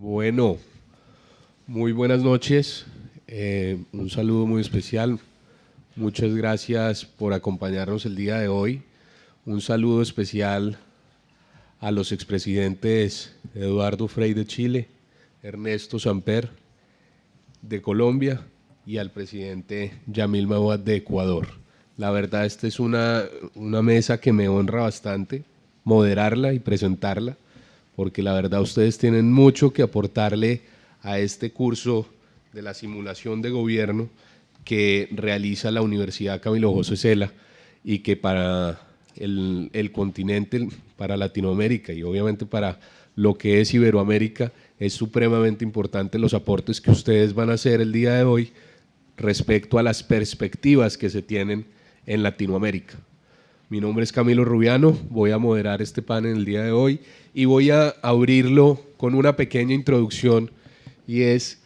Bueno, muy buenas noches. Un saludo muy especial. Muchas gracias por acompañarnos el día de hoy. Un saludo especial a los expresidentes Eduardo Frei de Chile, Ernesto Samper de Colombia y al presidente Yamil Mahuad de Ecuador. La verdad, esta es una mesa que me honra bastante moderarla y presentarla, porque la verdad ustedes tienen mucho que aportarle a este curso de la simulación de gobierno que realiza la Universidad Camilo José Cela y que para el continente, para Latinoamérica y obviamente para lo que es Iberoamérica, es supremamente importante los aportes que ustedes van a hacer el día de hoy respecto a las perspectivas que se tienen en Latinoamérica. Mi nombre es Camilo Rubiano, voy a moderar este panel el día de hoy y voy a abrirlo con una pequeña introducción y es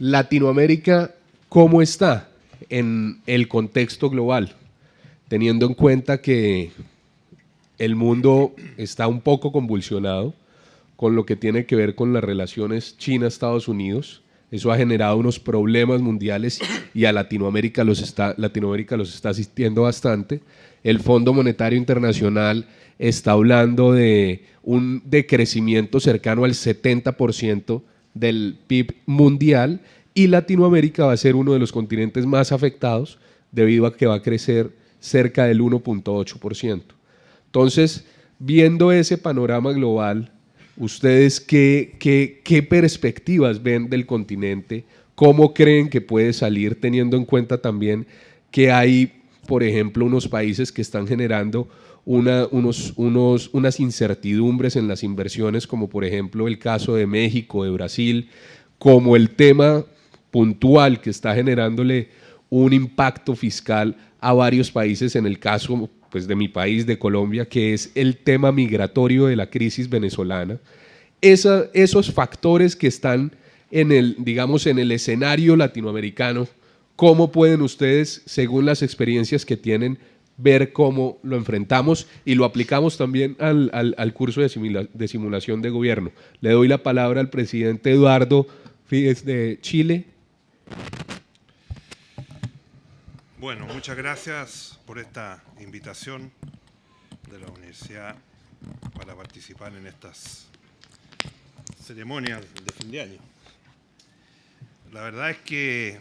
Latinoamérica, ¿cómo está en el contexto global? Teniendo en cuenta que el mundo está un poco convulsionado con lo que tiene que ver con las relaciones China-Estados Unidos. Eso ha generado unos problemas mundiales y a Latinoamérica los está asistiendo bastante. El Fondo Monetario Internacional está hablando de un decrecimiento cercano al 70% del PIB mundial y Latinoamérica va a ser uno de los continentes más afectados debido a que va a crecer cerca del 1.8%. Entonces, viendo ese panorama global, ¿ustedes qué perspectivas ven del continente? ¿Cómo creen que puede salir, teniendo en cuenta también que hay, por ejemplo, unos países que están generando unas incertidumbres en las inversiones, como por ejemplo el caso de México, de Brasil, como el tema puntual que está generándole un impacto fiscal a varios países, en el caso pues, de mi país, de Colombia, que es el tema migratorio de la crisis venezolana? Esos factores que están en el, digamos, en el escenario latinoamericano, ¿cómo pueden ustedes, según las experiencias que tienen, ver cómo lo enfrentamos y lo aplicamos también al curso de simulación de gobierno? Le doy la palabra al presidente Eduardo Fíguez de Chile. Bueno, muchas gracias por esta invitación de la universidad para participar en estas ceremonias de fin de año. La verdad es que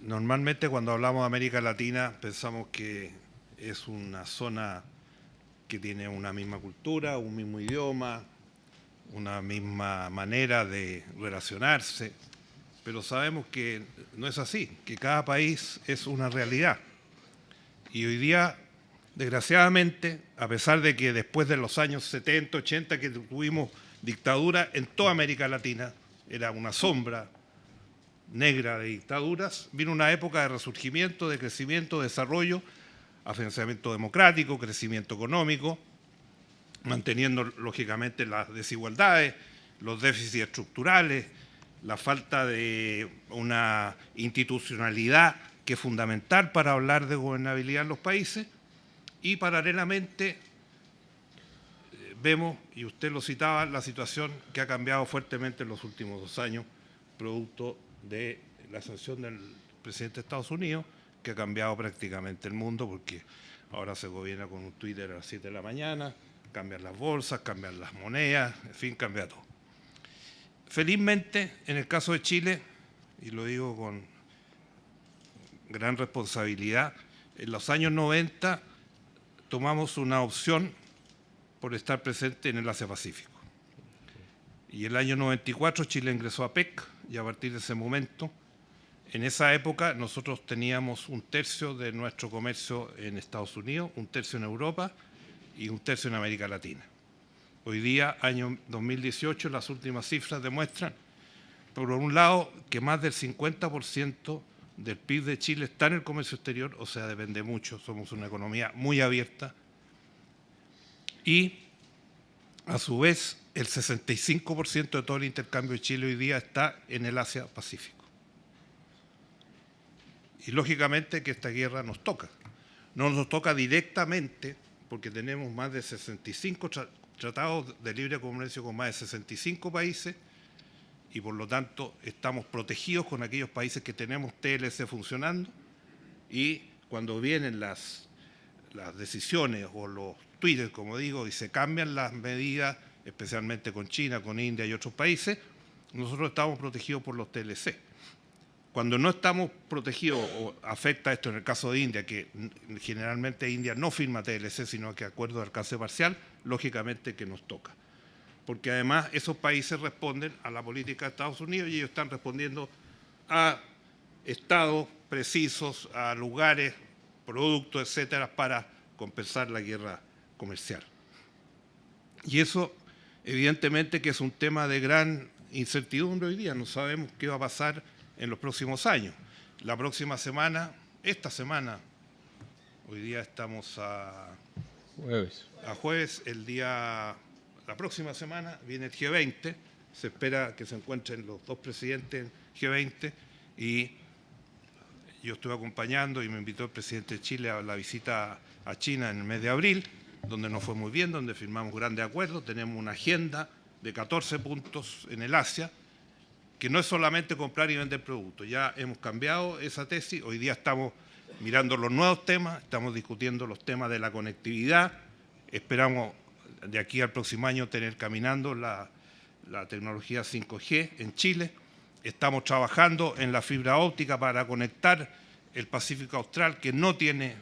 normalmente cuando hablamos de América Latina pensamos que es una zona que tiene una misma cultura, un mismo idioma, una misma manera de relacionarse, pero sabemos que no es así, que cada país es una realidad. Y hoy día, desgraciadamente, a pesar de que después de los años 70, 80 que tuvimos dictadura en toda América Latina, era una sombra negra de dictaduras, vino una época de resurgimiento, de crecimiento, de desarrollo, afianzamiento democrático, crecimiento económico, manteniendo lógicamente las desigualdades, los déficits estructurales, la falta de una institucionalidad que es fundamental para hablar de gobernabilidad en los países, y paralelamente vemos, y usted lo citaba, la situación que ha cambiado fuertemente en los últimos 2 años, producto de la sanción del presidente de Estados Unidos, que ha cambiado prácticamente el mundo, porque ahora se gobierna con un Twitter a las 7 de la mañana, cambian las bolsas, cambian las monedas, en fin, cambia todo. Felizmente, en el caso de Chile, y lo digo con gran responsabilidad, en los años 90 tomamos una opción por estar presente en el Asia-Pacífico. Y el año 94 Chile ingresó a PEC, y a partir de ese momento, en esa época nosotros teníamos 1/3 de nuestro comercio en Estados Unidos, 1/3 en Europa y 1/3 en América Latina. Hoy día, año 2018, las últimas cifras demuestran, por un lado, que más del 50% del PIB de Chile está en el comercio exterior, o sea, depende mucho, somos una economía muy abierta, y a su vez el 65% de todo el intercambio de Chile hoy día está en el Asia-Pacífico. Y lógicamente que esta guerra nos toca. No nos toca directamente porque tenemos más de 65 tratados de libre comercio con más de 65 países y por lo tanto estamos protegidos con aquellos países que tenemos TLC funcionando, y cuando vienen las decisiones o los tweets, como digo, y se cambian las medidas, especialmente con China, con India y otros países, nosotros estamos protegidos por los TLC. Cuando no estamos protegidos o afecta esto en el caso de India, que generalmente India no firma TLC, sino que acuerdo de alcance parcial, lógicamente que nos toca. Porque además esos países responden a la política de Estados Unidos y ellos están respondiendo a estados precisos, a lugares, productos, etcétera, para compensar la guerra comercial. Y eso, evidentemente, que es un tema de gran incertidumbre hoy día. No sabemos qué va a pasar en los próximos años. La próxima semana, esta semana, hoy día estamos a jueves, la próxima semana viene el G20, se espera que se encuentren los dos presidentes en G20 y yo estuve acompañando y me invitó el presidente de Chile a la visita a China en el mes de abril, donde nos fue muy bien, donde firmamos grandes acuerdos, tenemos una agenda de 14 puntos en el Asia, que no es solamente comprar y vender productos. Ya hemos cambiado esa tesis, hoy día estamos mirando los nuevos temas, estamos discutiendo los temas de la conectividad, esperamos de aquí al próximo año tener caminando la tecnología 5G en Chile, estamos trabajando en la fibra óptica para conectar el Pacífico Austral, que no tiene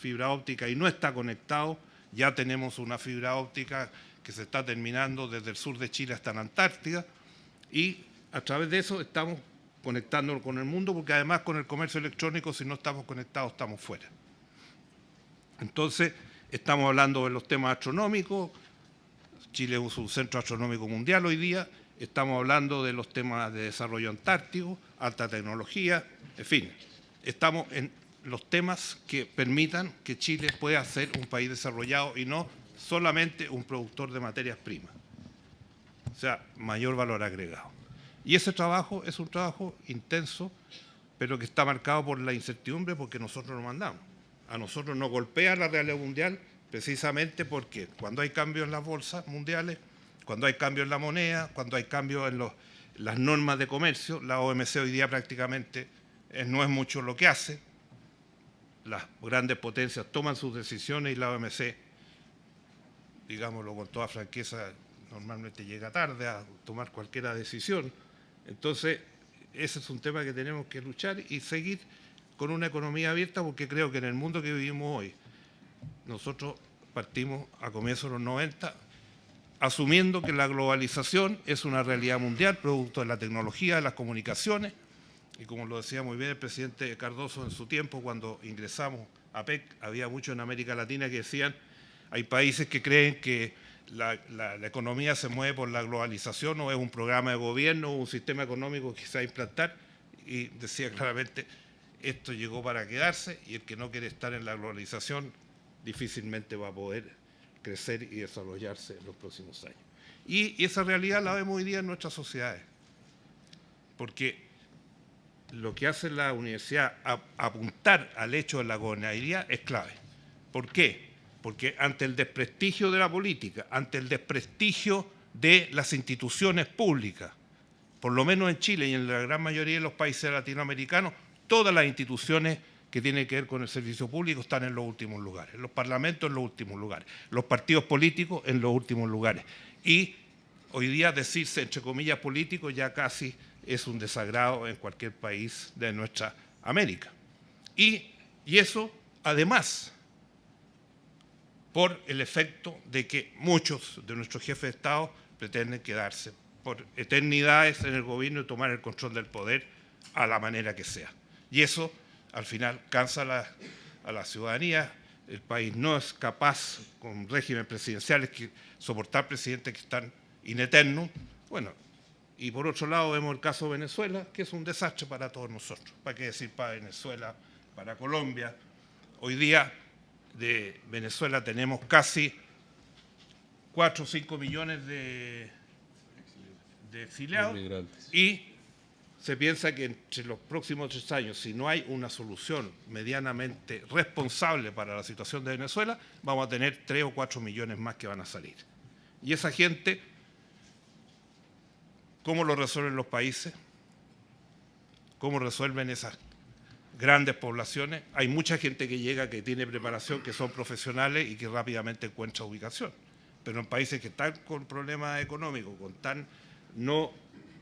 fibra óptica y no está conectado, ya tenemos una fibra óptica que se está terminando desde el sur de Chile hasta la Antártida, y a través de eso estamos conectándonos con el mundo, porque además con el comercio electrónico, si no estamos conectados, estamos fuera. Entonces, estamos hablando de los temas astronómicos, Chile es un centro astronómico mundial hoy día, estamos hablando de los temas de desarrollo antártico, alta tecnología, en fin, estamos en los temas que permitan que Chile pueda ser un país desarrollado y no solamente un productor de materias primas, o sea, mayor valor agregado. Y ese trabajo es un trabajo intenso, pero que está marcado por la incertidumbre, porque nosotros lo mandamos. A nosotros nos golpea la realidad mundial precisamente porque cuando hay cambios en las bolsas mundiales, cuando hay cambios en la moneda, cuando hay cambios en las normas de comercio, la OMC hoy día prácticamente no es mucho lo que hace. Las grandes potencias toman sus decisiones y la OMC, digámoslo con toda franqueza, normalmente llega tarde a tomar cualquier decisión. Entonces, ese es un tema que tenemos que luchar y seguir con una economía abierta, porque creo que en el mundo que vivimos hoy, nosotros partimos a comienzos de los 90, asumiendo que la globalización es una realidad mundial, producto de la tecnología, de las comunicaciones, y como lo decía muy bien el presidente Cardoso en su tiempo, cuando ingresamos a PEC, había muchos en América Latina que decían, hay países que creen que la economía se mueve por la globalización o es un programa de gobierno o un sistema económico que se va a implantar, y decía claramente, esto llegó para quedarse y el que no quiere estar en la globalización difícilmente va a poder crecer y desarrollarse en los próximos años. Y esa realidad la vemos hoy día en nuestras sociedades, porque lo que hace la universidad, apuntar al hecho de la gobernabilidad, es clave. ¿Por qué? Porque ante el desprestigio de la política, ante el desprestigio de las instituciones públicas, por lo menos en Chile y en la gran mayoría de los países latinoamericanos, todas las instituciones que tienen que ver con el servicio público están en los últimos lugares, los parlamentos en los últimos lugares, los partidos políticos en los últimos lugares. Y hoy día decirse, entre comillas, político ya casi es un desagrado en cualquier país de nuestra América. Y eso, además, por el efecto de que muchos de nuestros jefes de Estado pretenden quedarse por eternidades en el gobierno y tomar el control del poder a la manera que sea. Y eso, al final, cansa a la ciudadanía. El país no es capaz, con regímenes presidenciales, que soportar presidentes que están in eternum. Bueno, y por otro lado vemos el caso de Venezuela, que es un desastre para todos nosotros. ¿Para qué decir para Venezuela, para Colombia? Hoy día de Venezuela tenemos casi 4 o 5 millones de exiliados y se piensa que entre los próximos 3 años, si no hay una solución medianamente responsable para la situación de Venezuela, vamos a tener 3 o 4 millones más que van a salir. Y esa gente, ¿cómo lo resuelven los países? ¿Cómo resuelven esas grandes poblaciones? Hay mucha gente que llega, que tiene preparación, que son profesionales y que rápidamente encuentra ubicación. Pero en países que están con problemas económicos, con no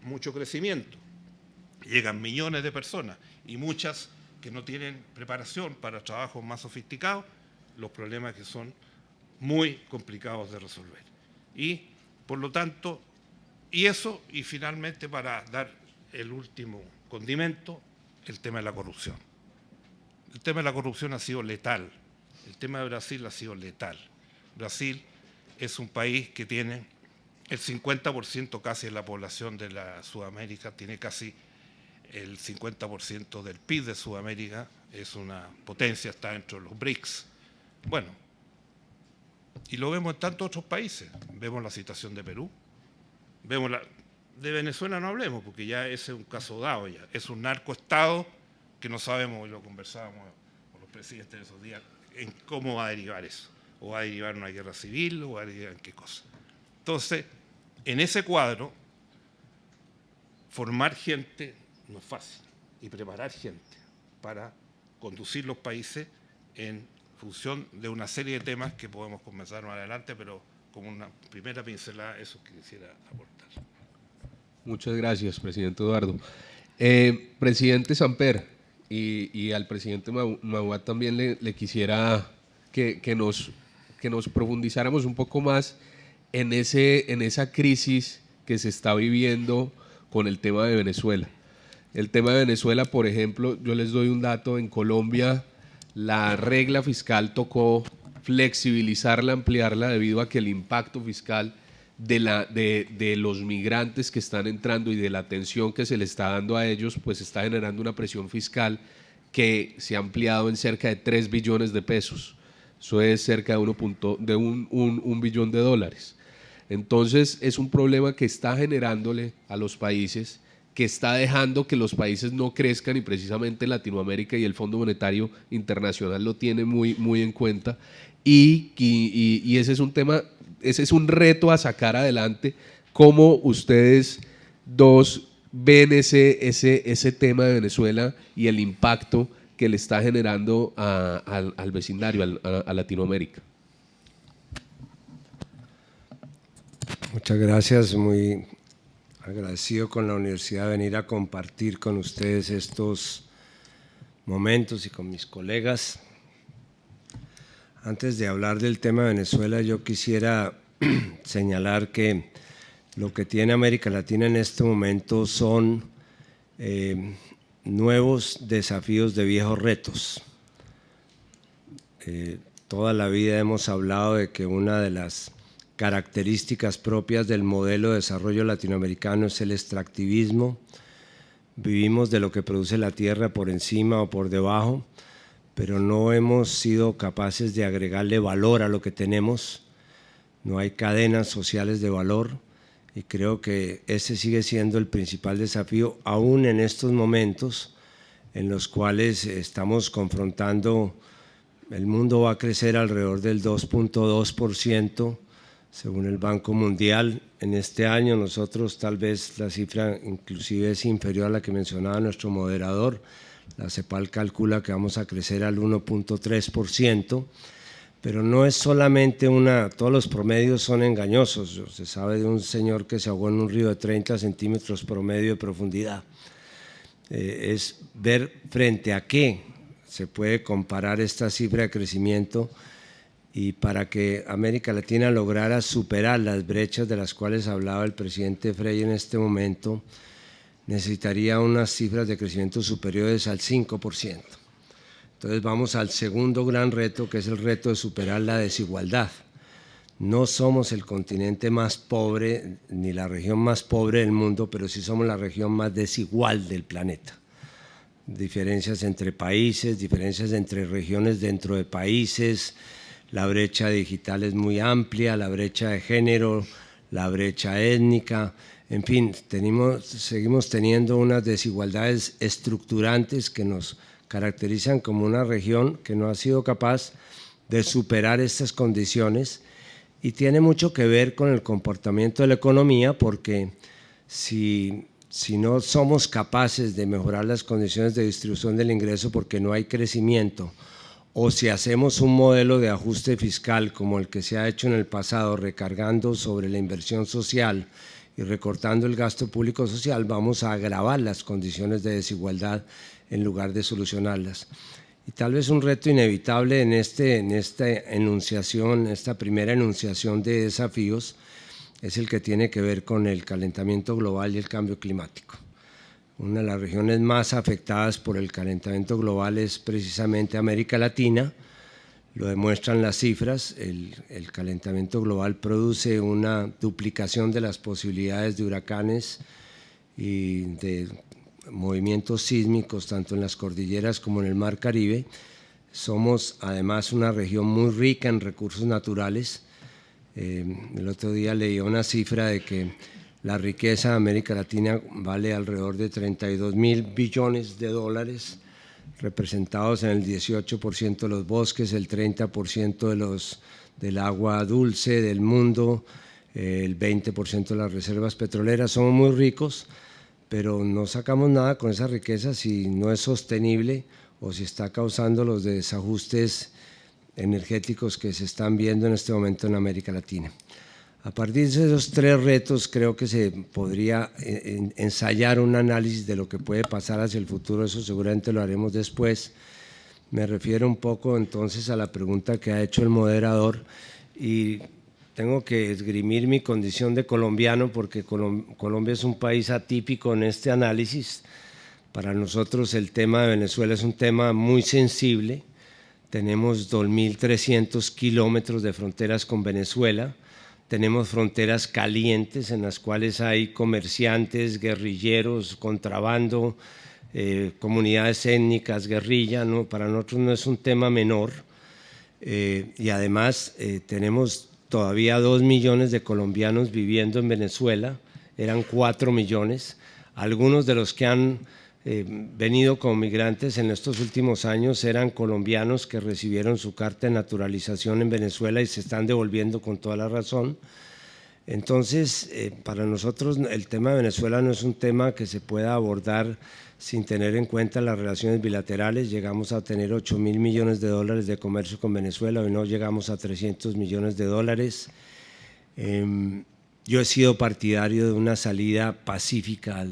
mucho crecimiento, llegan millones de personas y muchas que no tienen preparación para trabajos más sofisticados, los problemas que son muy complicados de resolver. Y, por lo tanto, y finalmente, para dar el último condimento, el tema de la corrupción. El tema de la corrupción ha sido letal. El tema de Brasil ha sido letal. Brasil es un país que tiene el 50% casi de la población de la Sudamérica, tiene casi el 50% del PIB de Sudamérica, es una potencia, está dentro de los BRICS. Bueno, y lo vemos en tantos otros países. Vemos la situación de Perú, vemos de Venezuela no hablemos, porque ya ese es un caso dado ya. Es un narcoestado que no sabemos, lo conversábamos con los presidentes de esos días, en cómo va a derivar eso. O va a derivar una guerra civil, o va a derivar en qué cosa. Entonces, en ese cuadro, formar gente no es fácil, y preparar gente para conducir los países en función de una serie de temas que podemos conversar más adelante, pero como una primera pincelada, eso que quisiera aportar. Muchas gracias, presidente Eduardo. Presidente Samper, y al presidente Mahuad también le quisiera que nos profundizáramos un poco más en esa crisis que se está viviendo con el tema de Venezuela. El tema de Venezuela, por ejemplo, yo les doy un dato: en Colombia la regla fiscal tocó flexibilizarla, ampliarla, debido a que el impacto fiscal de los migrantes que están entrando y de la atención que se le está dando a ellos, pues está generando una presión fiscal que se ha ampliado en cerca de 3 billones de pesos. Eso es cerca de un billón de dólares. Entonces es un problema que está generándole a los países, que está dejando que los países no crezcan, y precisamente Latinoamérica y el Fondo Monetario Internacional lo tiene muy, muy en cuenta, y ese es un tema, ese es un reto a sacar adelante. ¿Cómo ustedes dos ven ese tema de Venezuela y el impacto que le está generando al vecindario, a Latinoamérica? Muchas gracias, muy agradecido con la universidad de venir a compartir con ustedes estos momentos y con mis colegas. Antes de hablar del tema de Venezuela, yo quisiera señalar que lo que tiene América Latina en este momento son nuevos desafíos de viejos retos. Toda la vida hemos hablado de que una de las características propias del modelo de desarrollo latinoamericano es el extractivismo. Vivimos de lo que produce la tierra por encima o por debajo, pero no hemos sido capaces de agregarle valor a lo que tenemos. No hay cadenas sociales de valor, y creo que ese sigue siendo el principal desafío, aún en estos momentos en los cuales estamos confrontando. El mundo va a crecer alrededor del 2.2%, según el Banco Mundial. En este año nosotros, tal vez la cifra inclusive es inferior a la que mencionaba nuestro moderador. La CEPAL calcula que vamos a crecer al 1.3%, pero no es solamente todos los promedios son engañosos. Se sabe de un señor que se ahogó en un río de 30 centímetros promedio de profundidad. Es ver frente a qué se puede comparar esta cifra de crecimiento, y para que América Latina lograra superar las brechas de las cuales hablaba el presidente Frei en este momento, necesitaría unas cifras de crecimiento superiores al 5%. Entonces vamos al segundo gran reto, que es el reto de superar la desigualdad. No somos el continente más pobre ni la región más pobre del mundo, pero sí somos la región más desigual del planeta. Diferencias entre países, diferencias entre regiones dentro de países. La brecha digital es muy amplia, la brecha de género, la brecha étnica, en fin, seguimos teniendo unas desigualdades estructurantes que nos caracterizan como una región que no ha sido capaz de superar estas condiciones, y tiene mucho que ver con el comportamiento de la economía, porque si no somos capaces de mejorar las condiciones de distribución del ingreso porque no hay crecimiento, o si hacemos un modelo de ajuste fiscal como el que se ha hecho en el pasado, recargando sobre la inversión social y recortando el gasto público social, vamos a agravar las condiciones de desigualdad en lugar de solucionarlas. Y tal vez un reto inevitable en esta enunciación, esta primera enunciación de desafíos, es el que tiene que ver con el calentamiento global y el cambio climático. Una de las regiones más afectadas por el calentamiento global es precisamente América Latina. Lo demuestran las cifras. El calentamiento global produce una duplicación de las posibilidades de huracanes y de movimientos sísmicos tanto en las cordilleras como en el Mar Caribe. Somos además una región muy rica en recursos naturales. El otro día leí una cifra de que la riqueza de América Latina vale alrededor de 32.000 billones de dólares, representados en el 18% de los bosques, el 30% del agua dulce del mundo, el 20% de las reservas petroleras. Somos muy ricos, pero no sacamos nada con esa riqueza si no es sostenible o si está causando los desajustes energéticos que se están viendo en este momento en América Latina. A partir de esos tres retos creo que se podría ensayar un análisis de lo que puede pasar hacia el futuro. Eso seguramente lo haremos después. Me refiero un poco entonces a la pregunta que ha hecho el moderador y tengo que esgrimir mi condición de colombiano porque Colombia es un país atípico en este análisis. Para nosotros el tema de Venezuela es un tema muy sensible. Tenemos 2.300 kilómetros de fronteras con Venezuela. Tenemos fronteras calientes en las cuales hay comerciantes, guerrilleros, contrabando, comunidades étnicas, guerrilla, ¿no? Para nosotros no es un tema menor. Y además tenemos todavía 2 millones de colombianos viviendo en Venezuela, eran 4 millones. Algunos de los que han venido como migrantes en estos últimos años eran colombianos que recibieron su carta de naturalización en Venezuela y se están devolviendo con toda la razón. Entonces, para nosotros el tema de Venezuela no es un tema que se pueda abordar sin tener en cuenta las relaciones bilaterales. Llegamos a tener 8.000 millones de dólares de comercio con Venezuela, hoy no llegamos a 300 millones de dólares. Yo he sido partidario de una salida pacífica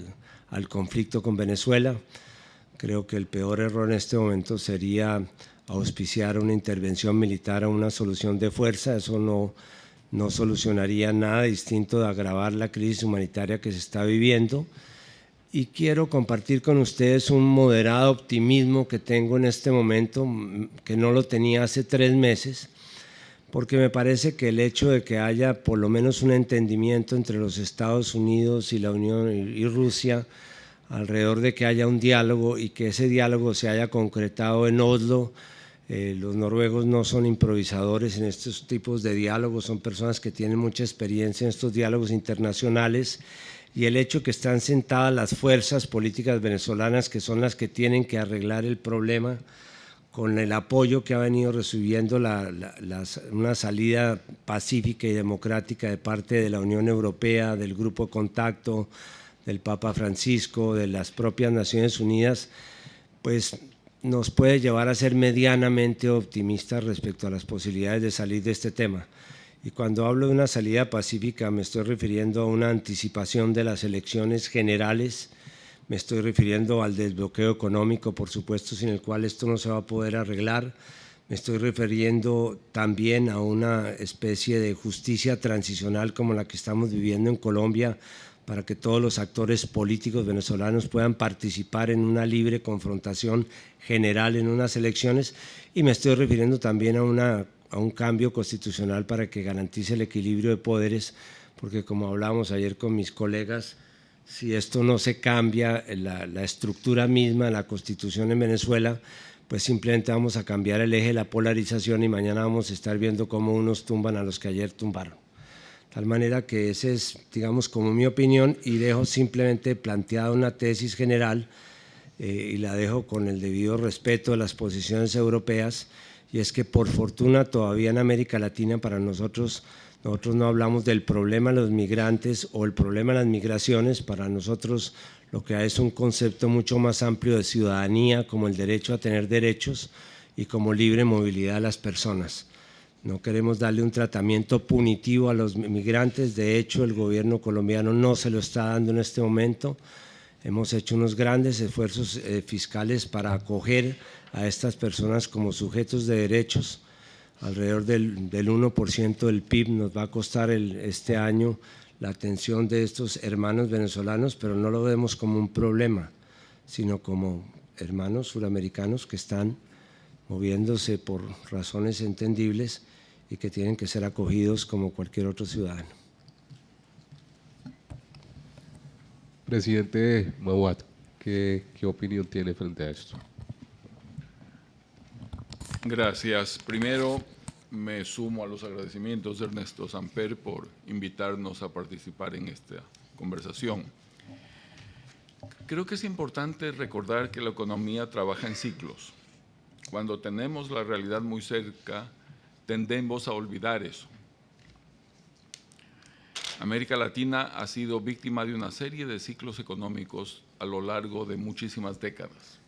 al conflicto con Venezuela. Creo que el peor error en este momento sería auspiciar una intervención militar a una solución de fuerza. Eso no solucionaría nada distinto de agravar la crisis humanitaria que se está viviendo. Y quiero compartir con ustedes un moderado optimismo que tengo en este momento, que no lo tenía hace 3 meses, porque me parece que el hecho de que haya por lo menos un entendimiento entre los Estados Unidos y la Unión y Rusia alrededor de que haya un diálogo y que ese diálogo se haya concretado en Oslo. Los noruegos no son improvisadores en estos tipos de diálogos, son personas que tienen mucha experiencia en estos diálogos internacionales, y el hecho que están sentadas las fuerzas políticas venezolanas, que son las que tienen que arreglar el problema, con el apoyo que ha venido recibiendo una salida pacífica y democrática de parte de la Unión Europea, del Grupo Contacto, del Papa Francisco, de las propias Naciones Unidas, pues nos puede llevar a ser medianamente optimistas respecto a las posibilidades de salir de este tema. Y cuando hablo de una salida pacífica me estoy refiriendo a una anticipación de las elecciones generales, me estoy refiriendo al desbloqueo económico, por supuesto, sin el cual esto no se va a poder arreglar. Me estoy refiriendo también a una especie de justicia transicional como la que estamos viviendo en Colombia, para que todos los actores políticos venezolanos puedan participar en una libre confrontación general en unas elecciones. Y me estoy refiriendo también a un cambio constitucional para que garantice el equilibrio de poderes, porque como hablábamos ayer con mis colegas, si esto no se cambia, la estructura misma de la Constitución en Venezuela, pues simplemente vamos a cambiar el eje de la polarización y mañana vamos a estar viendo cómo unos tumban a los que ayer tumbaron. De tal manera que esa es, digamos, como mi opinión, y dejo simplemente planteada una tesis general y la dejo con el debido respeto de las posiciones europeas, y es que por fortuna todavía en América Latina para nosotros Nosotros no hablamos del problema de los migrantes o el problema de las migraciones. Para nosotros lo que hay es un concepto mucho más amplio de ciudadanía, como el derecho a tener derechos y como libre movilidad de las personas. No queremos darle un tratamiento punitivo a los migrantes. De hecho, el gobierno colombiano no se lo está dando en este momento. Hemos hecho unos grandes esfuerzos fiscales para acoger a estas personas como sujetos de derechos. Alrededor del 1% del PIB nos va a costar este año la atención de estos hermanos venezolanos, pero no lo vemos como un problema, sino como hermanos suramericanos que están moviéndose por razones entendibles y que tienen que ser acogidos como cualquier otro ciudadano. Presidente Mawad, ¿qué opinión tiene frente a esto? Gracias. Primero, me sumo a los agradecimientos de Ernesto Samper por invitarnos a participar en esta conversación. Creo que es importante recordar que la economía trabaja en ciclos. Cuando tenemos la realidad muy cerca, tendemos a olvidar eso. América Latina ha sido víctima de una serie de ciclos económicos a lo largo de muchísimas décadas.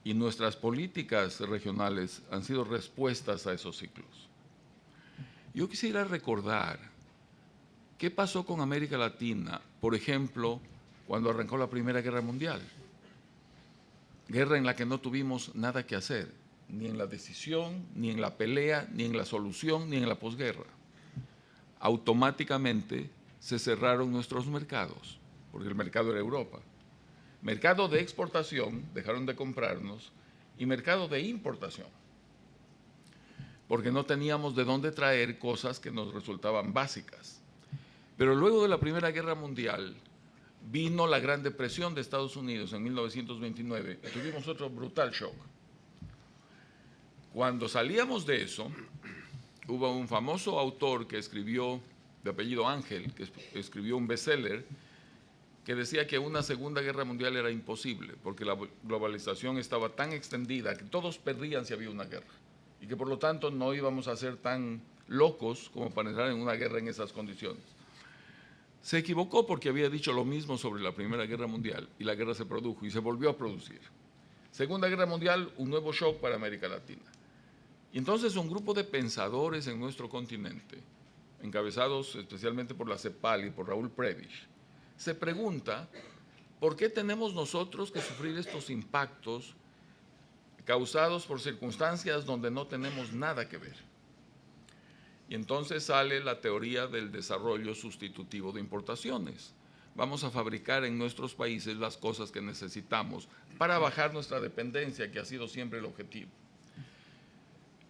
Y nuestras políticas regionales han sido respuestas a esos ciclos. Yo quisiera recordar qué pasó con América Latina, por ejemplo, cuando arrancó la Primera Guerra Mundial. Guerra en la que no tuvimos nada que hacer, ni en la decisión, ni en la pelea, ni en la solución, ni en la posguerra. Automáticamente se cerraron nuestros mercados, porque el mercado era Europa. Mercado de exportación, dejaron de comprarnos, y mercado de importación, porque no teníamos de dónde traer cosas que nos resultaban básicas. Pero luego de la Primera Guerra Mundial vino la Gran Depresión de Estados Unidos en 1929 y tuvimos otro brutal shock. Cuando salíamos de eso, hubo un famoso autor que escribió, de apellido Ángel, que escribió un bestseller, que decía que una Segunda Guerra Mundial era imposible, porque la globalización estaba tan extendida que todos perdían si había una guerra, y que por lo tanto no íbamos a ser tan locos como para entrar en una guerra en esas condiciones. Se equivocó porque había dicho lo mismo sobre la Primera Guerra Mundial, y la guerra se produjo y se volvió a producir. Segunda Guerra Mundial, un nuevo shock para América Latina. Y entonces un grupo de pensadores en nuestro continente, encabezados especialmente por la CEPAL y por Raúl Prebisch, se pregunta por qué tenemos nosotros que sufrir estos impactos causados por circunstancias donde no tenemos nada que ver. Y entonces sale la teoría del desarrollo sustitutivo de importaciones. Vamos a fabricar en nuestros países las cosas que necesitamos para bajar nuestra dependencia, que ha sido siempre el objetivo.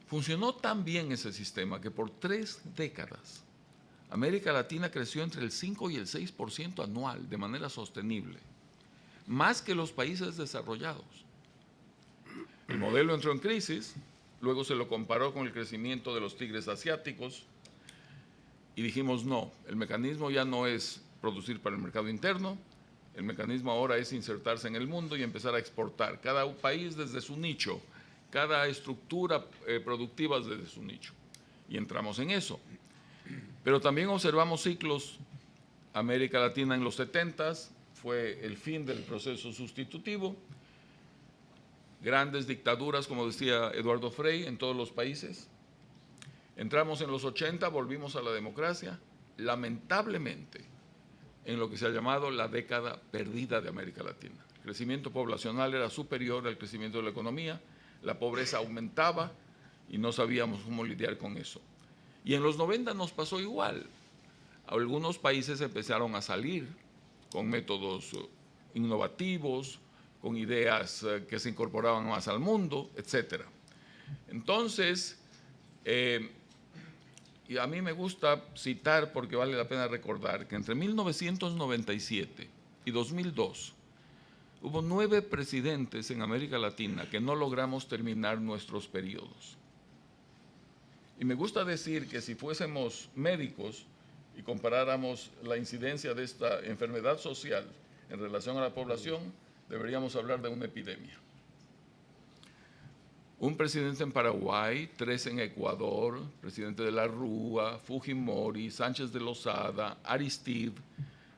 Funcionó tan bien ese sistema que por 3 décadas América Latina creció entre el 5 y el 6% anual de manera sostenible, más que los países desarrollados. El modelo entró en crisis, luego se lo comparó con el crecimiento de los tigres asiáticos y dijimos no, el mecanismo ya no es producir para el mercado interno, el mecanismo ahora es insertarse en el mundo y empezar a exportar, cada país desde su nicho, cada estructura productiva desde su nicho. Y entramos en eso. Pero también observamos ciclos. América Latina en los 70s fue el fin del proceso sustitutivo. Grandes dictaduras, como decía Eduardo Frei, en todos los países. Entramos en los 80, volvimos a la democracia. Lamentablemente, en lo que se ha llamado la década perdida de América Latina. El crecimiento poblacional era superior al crecimiento de la economía, la pobreza aumentaba y no sabíamos cómo lidiar con eso. Y en los 90 nos pasó igual. Algunos países empezaron a salir con métodos innovativos, con ideas que se incorporaban más al mundo, etc. Entonces, y a mí me gusta citar, porque vale la pena recordar, que entre 1997 y 2002 hubo 9 presidentes en América Latina que no logramos terminar nuestros periodos. Y me gusta decir que si fuésemos médicos y comparáramos la incidencia de esta enfermedad social en relación a la población, deberíamos hablar de una epidemia. un presidente en Paraguay, 3 en Ecuador, presidente de la Rúa, Fujimori, Sánchez de Lozada, Aristide.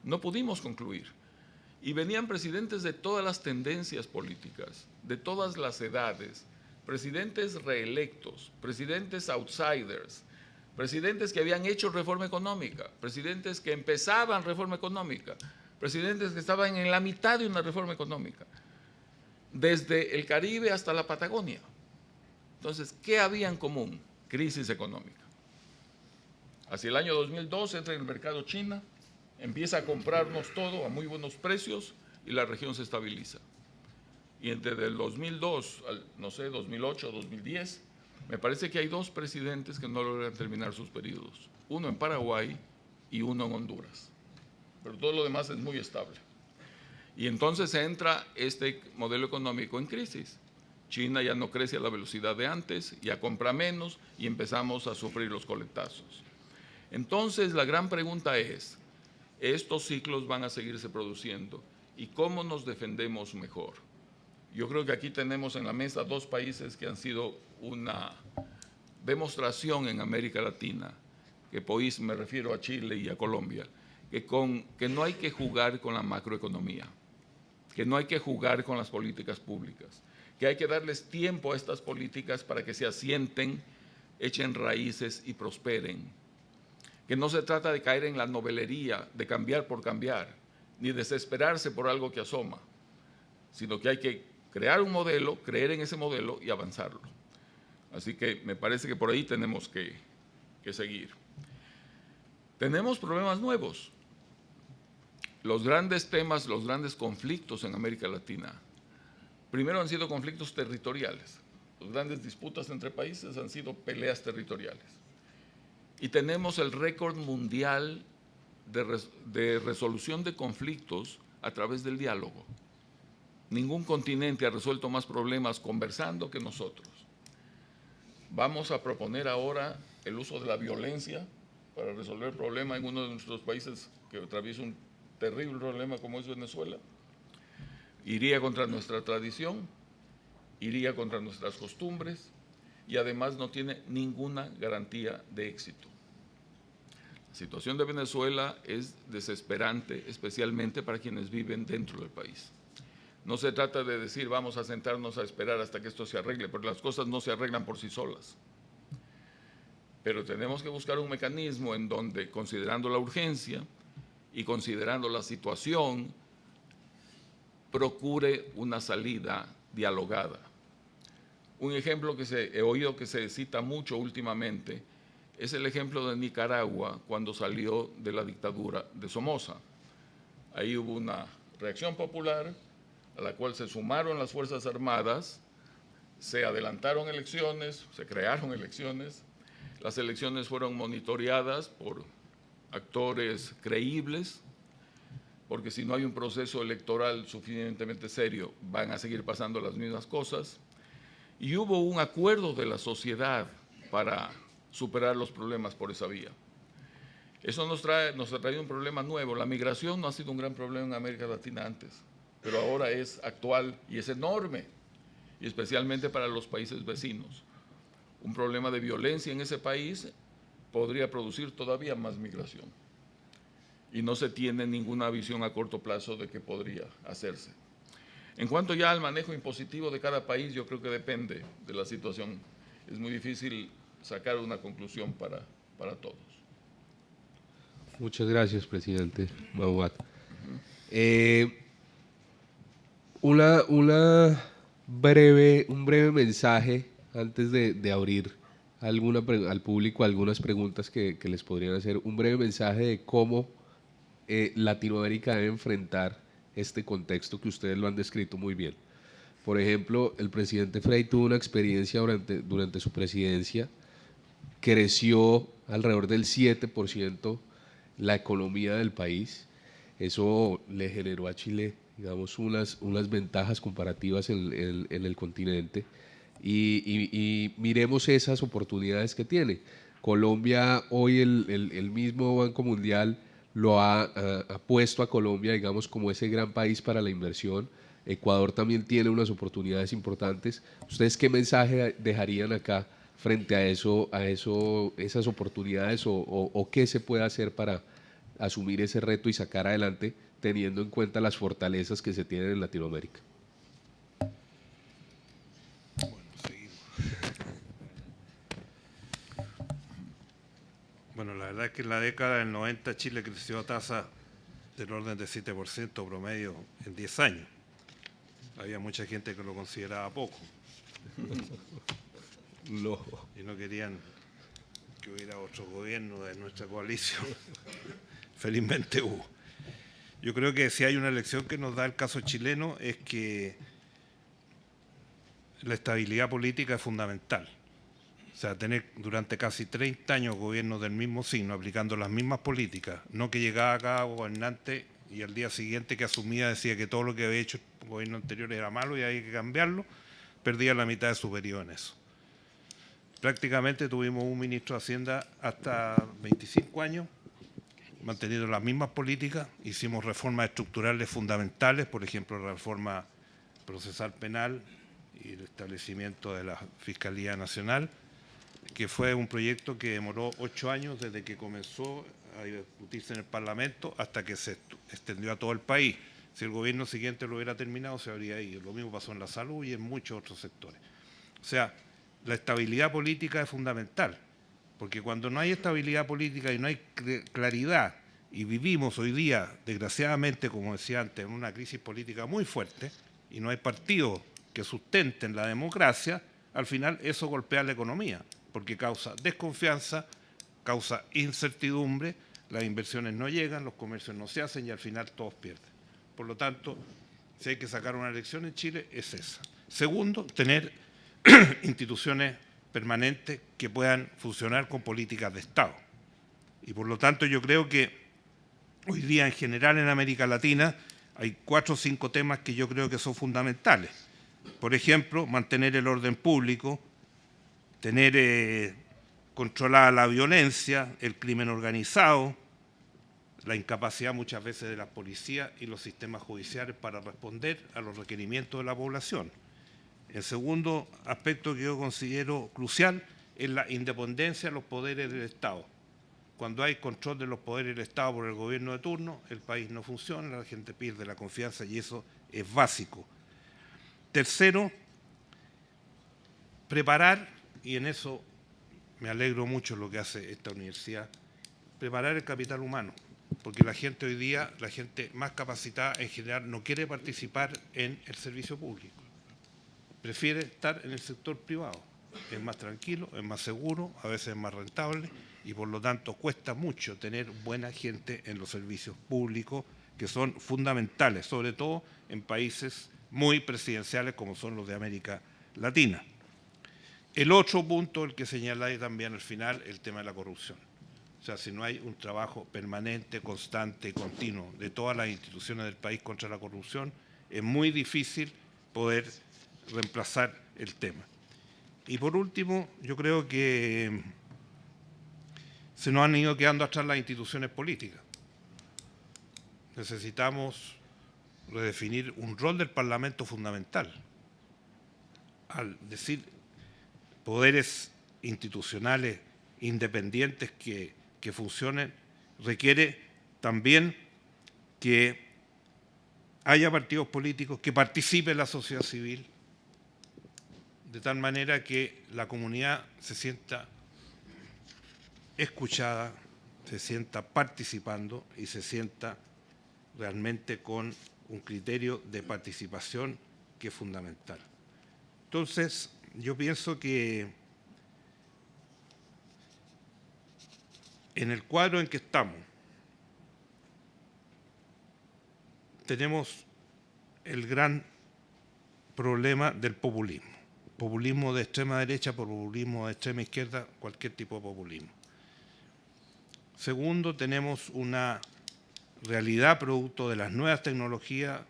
No pudimos concluir. Y venían presidentes de todas las tendencias políticas, de todas las edades, presidentes reelectos, presidentes outsiders, presidentes que habían hecho reforma económica, presidentes que empezaban reforma económica, presidentes que estaban en la mitad de una reforma económica, desde el Caribe hasta la Patagonia. Entonces, ¿qué había en común? Crisis económica. Hacia el año 2002 entra en el mercado China, empieza a comprarnos todo a muy buenos precios y la región se estabiliza. Y entre el 2002 al, no sé, 2008, 2010, me parece que hay 2 presidentes que no logran terminar sus periodos. Uno en Paraguay y uno en Honduras. Pero todo lo demás es muy estable. Y entonces entra este modelo económico en crisis. China ya no crece a la velocidad de antes, ya compra menos y empezamos a sufrir los coletazos. Entonces la gran pregunta es, ¿estos ciclos van a seguirse produciendo? ¿Y cómo nos defendemos mejor? Yo creo que aquí tenemos en la mesa 2 países que han sido una demostración en América Latina, que pues me refiero a Chile y a Colombia, que no hay que jugar con la macroeconomía, que no hay que jugar con las políticas públicas, que hay que darles tiempo a estas políticas para que se asienten, echen raíces y prosperen. Que no se trata de caer en la novelería, de cambiar por cambiar, ni desesperarse por algo que asoma, sino que hay que crear un modelo, creer en ese modelo y avanzarlo. Así que me parece que por ahí tenemos que seguir. Tenemos problemas nuevos. Los grandes temas, los grandes conflictos en América Latina, primero han sido conflictos territoriales. Las grandes disputas entre países han sido peleas territoriales. Y tenemos el récord mundial de resolución de conflictos a través del diálogo. Ningún continente ha resuelto más problemas conversando que nosotros. Vamos a proponer ahora el uso de la violencia para resolver el problema en uno de nuestros países que atraviesa un terrible problema como es Venezuela. Iría contra nuestra tradición, iría contra nuestras costumbres y además no tiene ninguna garantía de éxito. La situación de Venezuela es desesperante, especialmente para quienes viven dentro del país. No se trata de decir vamos a sentarnos a esperar hasta que esto se arregle, porque las cosas no se arreglan por sí solas. Pero tenemos que buscar un mecanismo en donde, considerando la urgencia y considerando la situación, procure una salida dialogada. Un ejemplo que he oído que se cita mucho últimamente es el ejemplo de Nicaragua cuando salió de la dictadura de Somoza. Ahí hubo una reacción popular a la cual se sumaron las Fuerzas Armadas, se adelantaron elecciones, se crearon elecciones, las elecciones fueron monitoreadas por actores creíbles, porque si no hay un proceso electoral suficientemente serio, van a seguir pasando las mismas cosas. Y hubo un acuerdo de la sociedad para superar los problemas por esa vía. Eso nos ha traído un problema nuevo. La migración no ha sido un gran problema en América Latina antes, pero ahora es actual y es enorme, y especialmente para los países vecinos. Un problema de violencia en ese país podría producir todavía más migración. Y no se tiene ninguna visión a corto plazo de qué podría hacerse. En cuanto ya al manejo impositivo de cada país, yo creo que depende de la situación. Es muy difícil sacar una conclusión para todos. Muchas gracias, presidente Mauad. Un breve mensaje antes de abrir al público algunas preguntas que les podrían hacer. Un breve mensaje de cómo Latinoamérica debe enfrentar este contexto que ustedes lo han descrito muy bien. Por ejemplo, el presidente Frei tuvo una experiencia durante su presidencia, creció alrededor del 7% la economía del país. Eso le generó a Chile, digamos, unas ventajas comparativas en el continente. Y miremos esas oportunidades que tiene. Colombia, hoy el mismo Banco Mundial lo ha puesto a Colombia, digamos, como ese gran país para la inversión, Ecuador también tiene unas oportunidades importantes. ¿Ustedes qué mensaje dejarían acá frente a esas oportunidades o qué se puede hacer para asumir ese reto y sacar adelante teniendo en cuenta las fortalezas que se tienen en Latinoamérica? Bueno, seguimos. Bueno, la verdad es que en la década del 90 Chile creció a tasa del orden de 7% promedio en 10 años. Había mucha gente que lo consideraba poco No. y no querían que hubiera otro gobierno de nuestra coalición. Felizmente hubo. Yo creo que si hay una lección que nos da el caso chileno es que la estabilidad política es fundamental. O sea, tener durante casi 30 años gobiernos del mismo signo, aplicando las mismas políticas, no que llegaba cada gobernante y al día siguiente que asumía decía que todo lo que había hecho el gobierno anterior era malo y había que cambiarlo, perdía la mitad de su periodo en eso. Prácticamente tuvimos un ministro de Hacienda hasta 25 años, manteniendo las mismas políticas, hicimos reformas estructurales fundamentales, por ejemplo, la reforma procesal penal y el establecimiento de la Fiscalía Nacional, que fue un proyecto que demoró 8 años desde que comenzó a discutirse en el Parlamento hasta que se extendió a todo el país. Si el gobierno siguiente lo hubiera terminado, se habría ido. Lo mismo pasó en la salud y en muchos otros sectores. O sea, la estabilidad política es fundamental, porque cuando no hay estabilidad política y no hay claridad, y vivimos hoy día, desgraciadamente, como decía antes, en una crisis política muy fuerte, y no hay partidos que sustenten la democracia, al final eso golpea la economía, porque causa desconfianza, causa incertidumbre, las inversiones no llegan, los comercios no se hacen y al final todos pierden. Por lo tanto, si hay que sacar una lección en Chile, es esa. Segundo, tener instituciones permanentes que puedan funcionar con políticas de Estado. Y por lo tanto yo creo que hoy día en general en América Latina hay 4 o 5 temas que yo creo que son fundamentales. Por ejemplo, mantener el orden público, tener controlada la violencia, el crimen organizado, la incapacidad muchas veces de las policías y los sistemas judiciales para responder a los requerimientos de la población. El segundo aspecto que yo considero crucial es la independencia de los poderes del Estado. Cuando hay control de los poderes del Estado por el gobierno de turno, el país no funciona, la gente pierde la confianza y eso es básico. Tercero, preparar, y en eso me alegro mucho lo que hace esta universidad, preparar el capital humano, porque la gente hoy día, la gente más capacitada en general, no quiere participar en el servicio público. Prefiere estar en el sector privado. Es más tranquilo, es más seguro, a veces es más rentable y por lo tanto cuesta mucho tener buena gente en los servicios públicos que son fundamentales, sobre todo en países muy presidenciales como son los de América Latina. El otro punto, el que señaláis también al final, el tema de la corrupción. O sea, si no hay un trabajo permanente, constante y continuo de todas las instituciones del país contra la corrupción, es muy difícil poder reemplazar el tema. Y por último, yo creo que se nos han ido quedando atrás las instituciones políticas. Necesitamos redefinir un rol del Parlamento fundamental. Al decir poderes institucionales independientes que funcionen, requiere también que haya partidos políticos, que participe la sociedad civil, de tal manera que la comunidad se sienta escuchada, se sienta participando y se sienta realmente con un criterio de participación que es fundamental. Entonces, yo pienso que en el cuadro en que estamos, tenemos el gran problema del populismo. Populismo de extrema derecha, populismo de extrema izquierda, cualquier tipo de populismo. Segundo, tenemos una realidad producto de las nuevas tecnologías,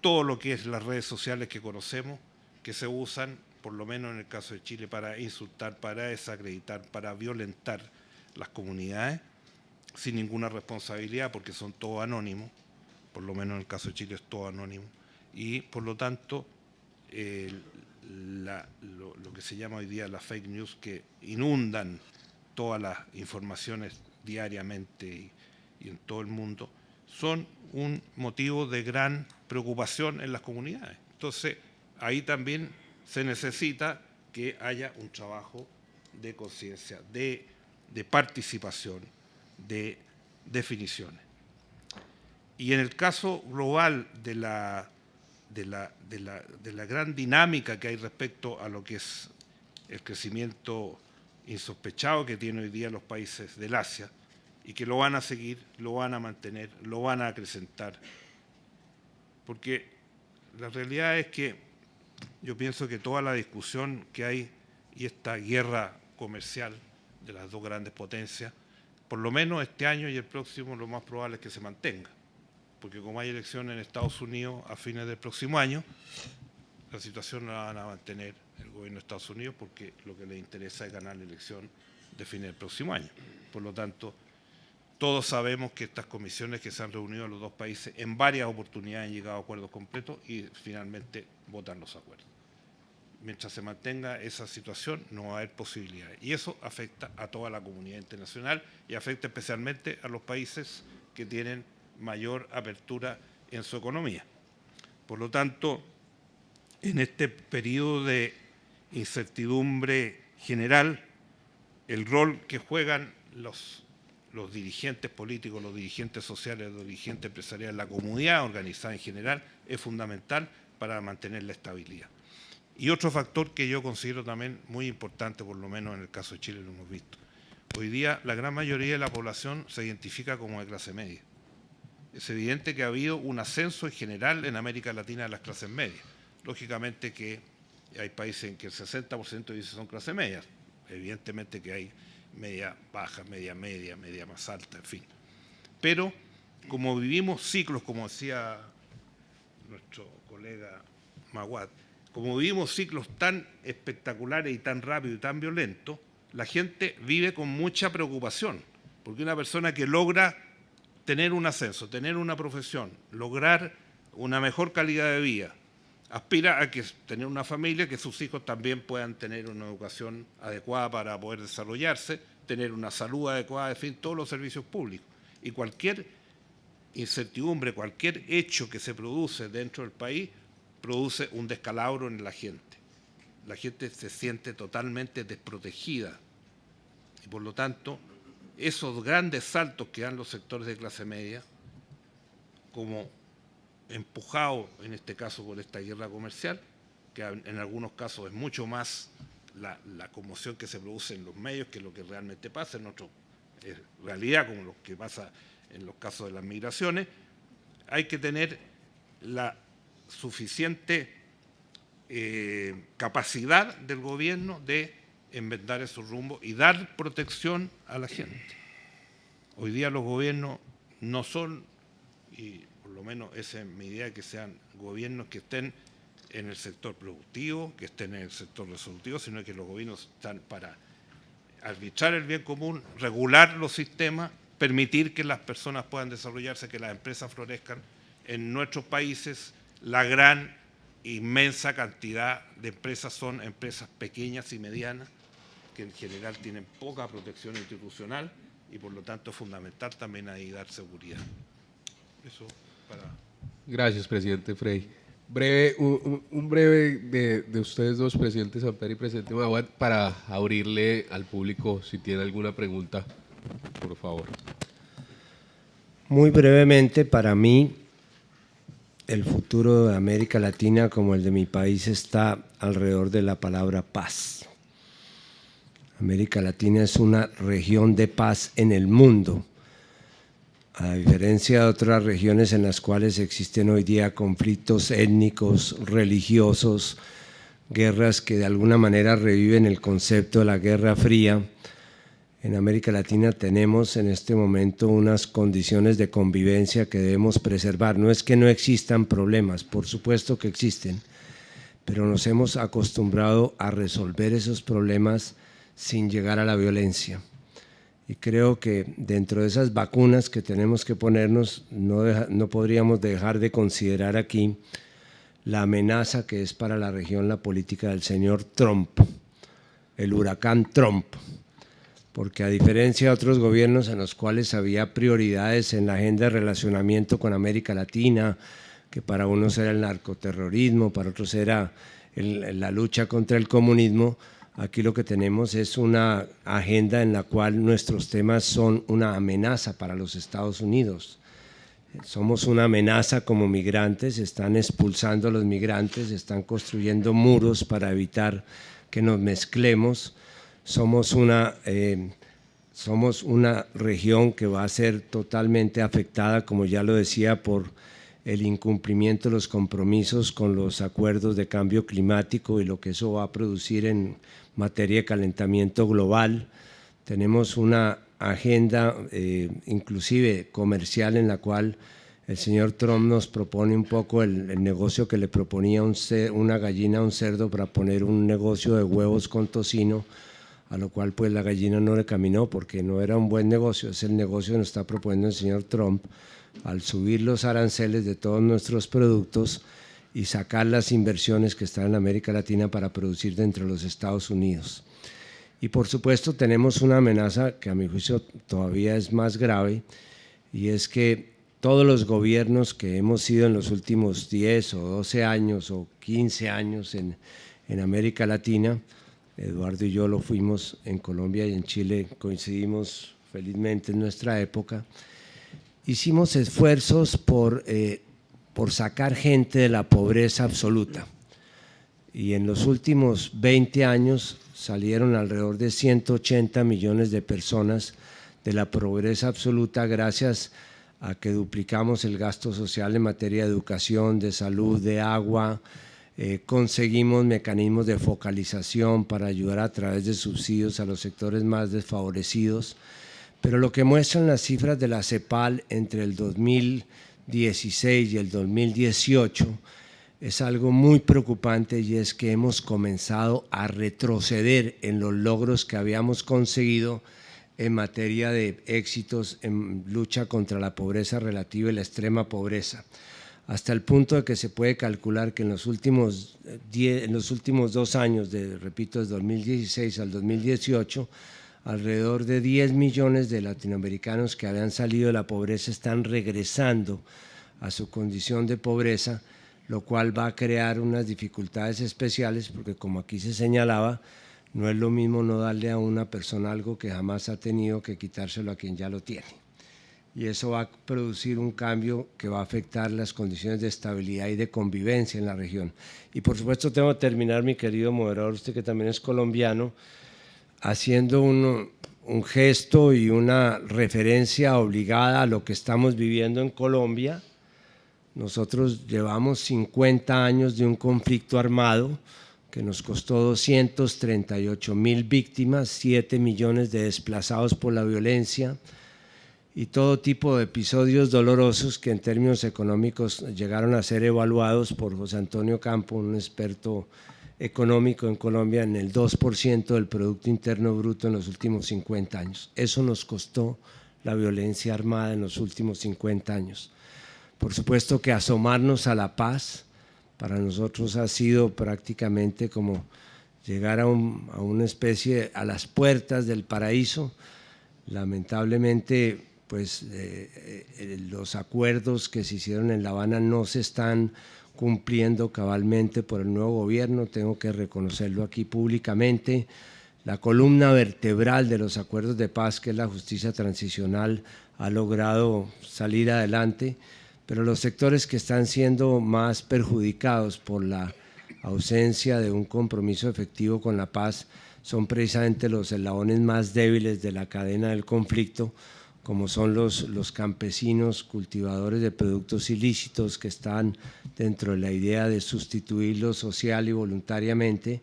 todo lo que es las redes sociales que conocemos, que se usan, por lo menos en el caso de Chile, para insultar, para desacreditar, para violentar las comunidades, sin ninguna responsabilidad, porque son todos anónimos, por lo menos en el caso de Chile es todo anónimo. y por lo tanto lo que se llama hoy día las fake news, que inundan todas las informaciones diariamente y en todo el mundo, son un motivo de gran preocupación en las comunidades. Entonces, ahí también se necesita que haya un trabajo de conciencia, de participación, de definiciones. Y en el caso global de la gran dinámica que hay respecto a lo que es el crecimiento insospechado que tienen hoy día los países del Asia, y que lo van a seguir, lo van a mantener, lo van a acrecentar. Porque la realidad es que yo pienso que toda la discusión que hay y esta guerra comercial de las dos grandes potencias, por lo menos este año y el próximo, lo más probable es que se mantenga. Porque como hay elecciones en Estados Unidos a fines del próximo año, la situación la van a mantener el gobierno de Estados Unidos, porque lo que les interesa es ganar la elección de fines del próximo año. Por lo tanto, todos sabemos que estas comisiones que se han reunido en los dos países en varias oportunidades han llegado a acuerdos completos y finalmente votan los acuerdos. Mientras se mantenga esa situación no va a haber posibilidades. Y eso afecta a toda la comunidad internacional y afecta especialmente a los países que tienen mayor apertura en su economía. Por lo tanto, en este periodo de incertidumbre general, el rol que juegan los dirigentes políticos, los dirigentes sociales, los dirigentes empresariales, la comunidad organizada en general, es fundamental para mantener la estabilidad. Y otro factor que yo considero también muy importante, por lo menos en el caso de Chile lo hemos visto. Hoy día la gran mayoría de la población se identifica como de clase media. Es evidente que ha habido un ascenso en general en América Latina de las clases medias. Lógicamente que hay países en que el 60% dice son clase media. Evidentemente que hay media baja, media media, media más alta, en fin. Pero como vivimos ciclos, como decía nuestro colega Maguad, como vivimos ciclos tan espectaculares y tan rápidos y tan violentos, la gente vive con mucha preocupación, porque una persona que logra tener un ascenso, tener una profesión, lograr una mejor calidad de vida, aspira a que tener una familia, que sus hijos también puedan tener una educación adecuada para poder desarrollarse, tener una salud adecuada, en fin, todos los servicios públicos. Y cualquier incertidumbre, cualquier hecho que se produce dentro del país, produce un descalabro en la gente. La gente se siente totalmente desprotegida. Y por lo tanto, esos grandes saltos que dan los sectores de clase media, como empujado en este caso por esta guerra comercial, que en algunos casos es mucho más la conmoción que se produce en los medios que lo que realmente pasa en nuestra realidad, como lo que pasa en los casos de las migraciones, hay que tener la suficiente capacidad del gobierno de enmendar esos rumbos y dar protección a la gente. Hoy día los gobiernos no son, y por lo menos esa es mi idea, que sean gobiernos que estén en el sector productivo, que estén en el sector resolutivo, sino que los gobiernos están para arbitrar el bien común, regular los sistemas, permitir que las personas puedan desarrollarse, que las empresas florezcan. En nuestros países, la gran, inmensa cantidad de empresas son empresas pequeñas y medianas, que en general tienen poca protección institucional y por lo tanto es fundamental también ahí dar seguridad. Eso para... Gracias, presidente Frey. Un breve de ustedes dos, presidente Samper y presidente Maguad, para abrirle al público si tiene alguna pregunta, por favor. Muy brevemente, para mí, el futuro de América Latina, como el de mi país, está alrededor de la palabra paz. América Latina es una región de paz en el mundo, a diferencia de otras regiones en las cuales existen hoy día conflictos étnicos, religiosos, guerras que de alguna manera reviven el concepto de la Guerra Fría. En América Latina tenemos en este momento unas condiciones de convivencia que debemos preservar. No es que no existan problemas, por supuesto que existen, pero nos hemos acostumbrado a resolver esos problemas sin llegar a la violencia. Y creo que dentro de esas vacunas que tenemos que ponernos, no podríamos dejar de considerar aquí la amenaza que es para la región la política del señor Trump, el huracán Trump, porque a diferencia de otros gobiernos en los cuales había prioridades en la agenda de relacionamiento con América Latina, que para unos era el narcoterrorismo, para otros era la lucha contra el comunismo, aquí lo que tenemos es una agenda en la cual nuestros temas son una amenaza para los Estados Unidos. Somos una amenaza como migrantes, están expulsando a los migrantes, están construyendo muros para evitar que nos mezclemos. Somos una región que va a ser totalmente afectada, como ya lo decía, por el incumplimiento de los compromisos con los acuerdos de cambio climático y lo que eso va a producir en materia de calentamiento global. Tenemos una agenda inclusive comercial en la cual el señor Trump nos propone un poco el negocio que le proponía una gallina a un cerdo para poner un negocio de huevos con tocino, a lo cual pues la gallina no le caminó porque no era un buen negocio. Es el negocio que nos está proponiendo el señor Trump al subir los aranceles de todos nuestros productos y sacar las inversiones que están en América Latina para producir dentro de los Estados Unidos. Y por supuesto tenemos una amenaza que a mi juicio todavía es más grave, y es que todos los gobiernos que hemos sido en los últimos 10 o 12 años o 15 años en América Latina, Eduardo y yo lo fuimos en Colombia y en Chile, coincidimos felizmente en nuestra época, hicimos esfuerzos por sacar gente de la pobreza absoluta. Y en los últimos 20 años salieron alrededor de 180 millones de personas de la pobreza absoluta gracias a que duplicamos el gasto social en materia de educación, de salud, de agua, conseguimos mecanismos de focalización para ayudar a través de subsidios a los sectores más desfavorecidos. Pero lo que muestran las cifras de la CEPAL entre el 2016 y el 2018 es algo muy preocupante, y es que hemos comenzado a retroceder en los logros que habíamos conseguido en materia de éxitos en lucha contra la pobreza relativa y la extrema pobreza, hasta el punto de que se puede calcular que en los últimos 2 años, repito, desde 2016 al 2018, alrededor de 10 millones de latinoamericanos que habían salido de la pobreza están regresando a su condición de pobreza, lo cual va a crear unas dificultades especiales porque, como aquí se señalaba, no es lo mismo no darle a una persona algo que jamás ha tenido que quitárselo a quien ya lo tiene. Y eso va a producir un cambio que va a afectar las condiciones de estabilidad y de convivencia en la región. Y por supuesto tengo que terminar, mi querido moderador, usted que también es colombiano, haciendo un gesto y una referencia obligada a lo que estamos viviendo en Colombia. Nosotros llevamos 50 años de un conflicto armado que nos costó 238.000 víctimas, 7 millones de desplazados por la violencia y todo tipo de episodios dolorosos que en términos económicos llegaron a ser evaluados por José Antonio Campo, un experto económico en Colombia, en el 2% del Producto Interno Bruto en los últimos 50 años. Eso nos costó la violencia armada en los últimos 50 años. Por supuesto que asomarnos a la paz para nosotros ha sido prácticamente como llegar a una especie, a las puertas del paraíso. Lamentablemente, pues los acuerdos que se hicieron en La Habana no se están cumpliendo cabalmente por el nuevo gobierno, tengo que reconocerlo aquí públicamente. La columna vertebral de los acuerdos de paz, que es la justicia transicional, ha logrado salir adelante, pero los sectores que están siendo más perjudicados por la ausencia de un compromiso efectivo con la paz son precisamente los eslabones más débiles de la cadena del conflicto, como son los campesinos cultivadores de productos ilícitos que están dentro de la idea de sustituirlo social y voluntariamente,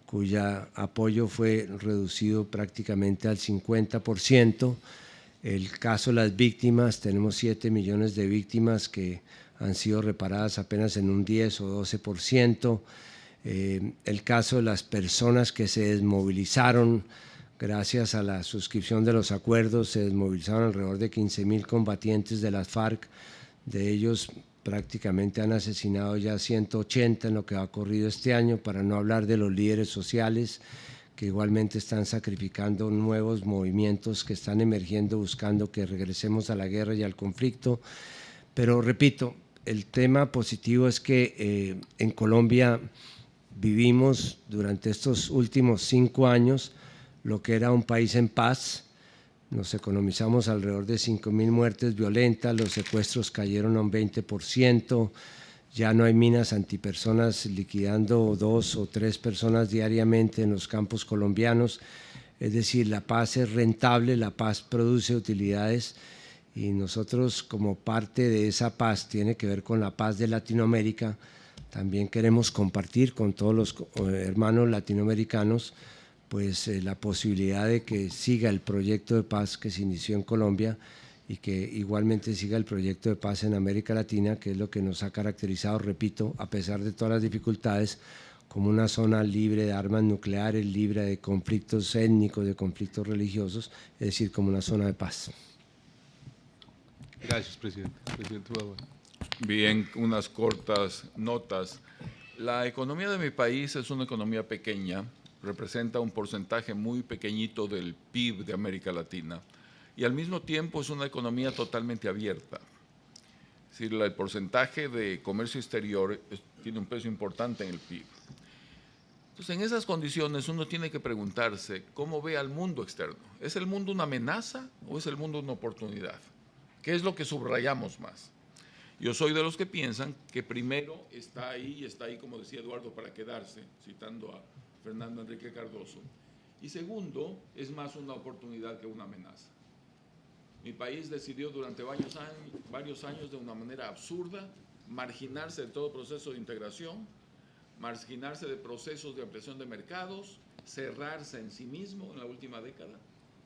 cuya apoyo fue reducido prácticamente al 50%. El caso de las víctimas, tenemos 7 millones de víctimas que han sido reparadas apenas en un 10 o 12%. El caso de las personas que se desmovilizaron gracias a la suscripción de los acuerdos, se desmovilizaron alrededor de 15.000 combatientes de las FARC, de ellos prácticamente han asesinado ya 180 en lo que ha ocurrido este año, para no hablar de los líderes sociales que igualmente están sacrificando nuevos movimientos que están emergiendo buscando que regresemos a la guerra y al conflicto. Pero repito, el tema positivo es que en Colombia vivimos durante estos últimos 5 años lo que era un país en paz. Nos economizamos alrededor de 5.000 muertes violentas, los secuestros cayeron a un 20%, ya no hay minas antipersonas liquidando 2 o 3 personas diariamente en los campos colombianos. Es decir, la paz es rentable, la paz produce utilidades y nosotros, como parte de esa paz, tiene que ver con la paz de Latinoamérica, también queremos compartir con todos los hermanos latinoamericanos pues la posibilidad de que siga el proyecto de paz que se inició en Colombia y que igualmente siga el proyecto de paz en América Latina, que es lo que nos ha caracterizado, repito, a pesar de todas las dificultades, como una zona libre de armas nucleares, libre de conflictos étnicos, de conflictos religiosos, es decir, como una zona de paz. Gracias, presidente. Presidente Ubago. Bien, unas cortas notas. La economía de mi país es una economía pequeña, representa un porcentaje muy pequeñito del PIB de América Latina y al mismo tiempo es una economía totalmente abierta. Es decir, el porcentaje de comercio exterior tiene un peso importante en el PIB. Entonces, en esas condiciones uno tiene que preguntarse cómo ve al mundo externo. ¿Es el mundo una amenaza o es el mundo una oportunidad? ¿Qué es lo que subrayamos más? Yo soy de los que piensan que primero está ahí, como decía Eduardo, para quedarse, citando a Fernando Enrique Cardoso. Y segundo, es más una oportunidad que una amenaza. Mi país decidió durante varios años de una manera absurda marginarse de todo proceso de integración, marginarse de procesos de ampliación de mercados, cerrarse en sí mismo en la última década,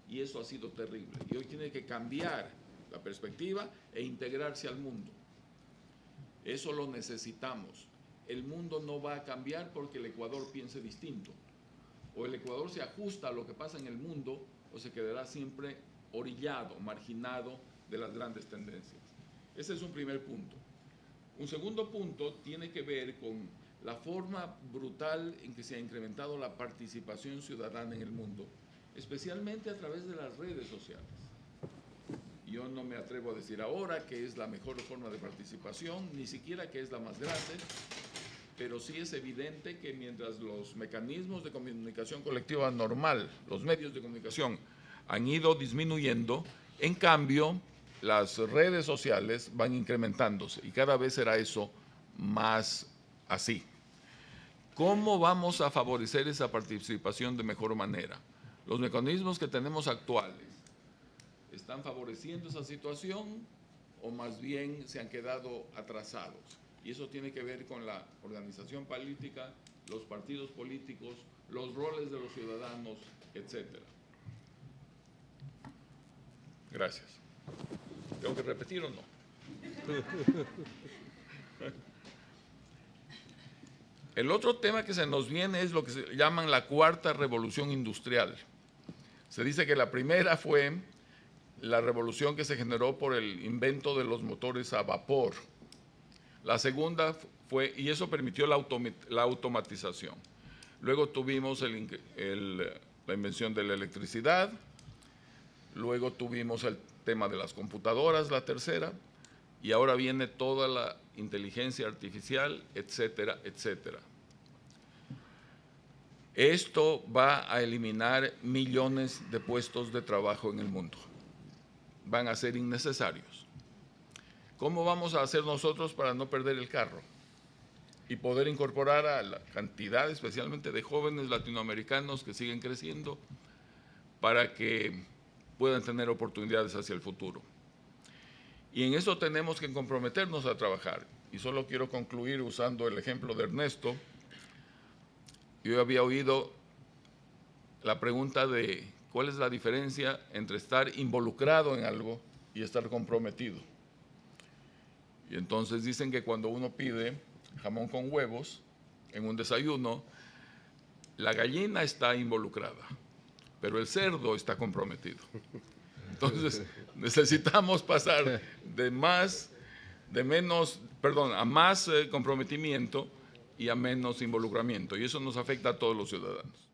y eso ha sido terrible. Y hoy tiene que cambiar la perspectiva e integrarse al mundo. Eso lo necesitamos. El mundo no va a cambiar porque el Ecuador piense distinto. O el Ecuador se ajusta a lo que pasa en el mundo o se quedará siempre orillado, marginado de las grandes tendencias. Ese es un primer punto. Un segundo punto tiene que ver con la forma brutal en que se ha incrementado la participación ciudadana en el mundo, especialmente a través de las redes sociales. Yo no me atrevo a decir ahora que es la mejor forma de participación, ni siquiera que es la más grande, pero sí es evidente que mientras los mecanismos de comunicación colectiva normal, los medios de comunicación, han ido disminuyendo, en cambio, las redes sociales van incrementándose y cada vez será eso más así. ¿Cómo vamos a favorecer esa participación de mejor manera? Los mecanismos que tenemos actuales, ¿están favoreciendo esa situación o más bien se han quedado atrasados? Y eso tiene que ver con la organización política, los partidos políticos, los roles de los ciudadanos, etcétera. Gracias. ¿Tengo que repetir o no? El otro tema que se nos viene es lo que se llaman la cuarta revolución industrial. Se dice que la primera fue la revolución que se generó por el invento de los motores a vapor. La segunda fue, y eso permitió la automatización. Luego tuvimos la invención de la electricidad, luego tuvimos el tema de las computadoras, la tercera, y ahora viene toda la inteligencia artificial, etcétera, etcétera. Esto va a eliminar millones de puestos de trabajo en el mundo. Van a ser innecesarios. ¿Cómo vamos a hacer nosotros para no perder el carro y poder incorporar a la cantidad, especialmente de jóvenes latinoamericanos que siguen creciendo, para que puedan tener oportunidades hacia el futuro? Y en eso tenemos que comprometernos a trabajar. Y solo quiero concluir usando el ejemplo de Ernesto. Yo había oído la pregunta de cuál es la diferencia entre estar involucrado en algo y estar comprometido. Y entonces dicen que cuando uno pide jamón con huevos en un desayuno, la gallina está involucrada, pero el cerdo está comprometido. Entonces necesitamos pasar de más a más comprometimiento y a menos involucramiento. Y eso nos afecta a todos los ciudadanos.